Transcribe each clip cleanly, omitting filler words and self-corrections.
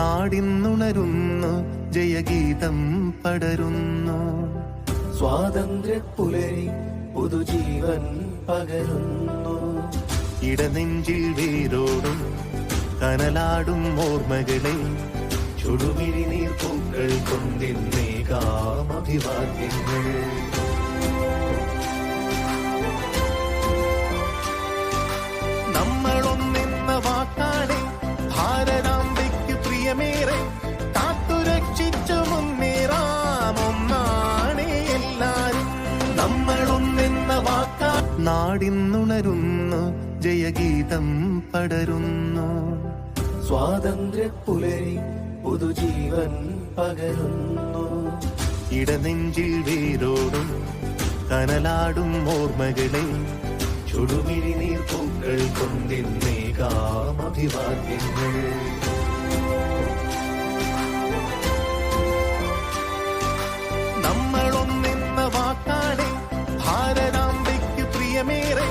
നാടിന്നുണരുന്നു, ജയഗീതം പടരുന്നു. സ്വാതന്ത്ര്യപ്പുലരി പുതുജീവൻ പകരുന്നു. ഇടനെഞ്ചിൽ വേരോടും കനലാടും ഓർമ്മകളെ ചുടുമിഴി നീർപ്പൂക്കൾ കൊണ്ടിന്നേകാം അഭിവാദ്യങ്ങൾ. നമ്മളൊന്നെന്ന വാക്കാണ് ഭാരതാംബയ്ക്ക് പ്രിയമേറെ, കാത്തുരക്ഷിച്ചു മുന്നേറാം ഒന്നാണ് എല്ലാരും. നമ്മളൊന്നെന്ന വാക്കാ നാടിന്നുണരുന്നു, ജയഗീതം പടരുന്നു. സ്വാതന്ത്ര്യപ്പുലരി പുതുജീവൻ പകരുന്നു. ഇടനെഞ്ചിൽ വേരോടും കനലാടും ഓർമ്മകളെ ചുടുമിഴി നീർപ്പൂക്കൾ കൊണ്ടിന്നേകാം അഭിവാദ്യങ്ങൾ. നമ്മളൊന്നെന്ന വാക്കാണ് ഭാരതാംബയ്ക്ക് പ്രിയമേറെ,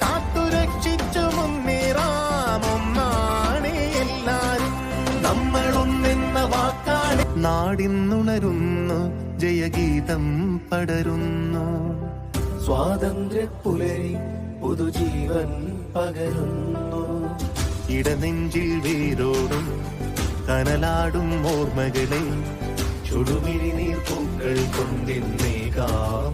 കാത്തുരക്ഷിച്ചു മുന്നേറാം ഒന്നാണ് എല്ലാരും. നമ്മളൊന്നെന്ന വാക്കാണ് നാടിന്നുണരുന്നു, ജയഗീതം പടരുന്നു. സ്വാതന്ത്ര്യപ്പുലരി പുതുജീവൻ പകരുന്നു. ഇടനെഞ്ചിൽ വേരോടും കനലാടും ഓർമ്മകളെ ചുടുമിഴി നീർപ്പൂക്കൾ കൊണ്ടിന്നേകാം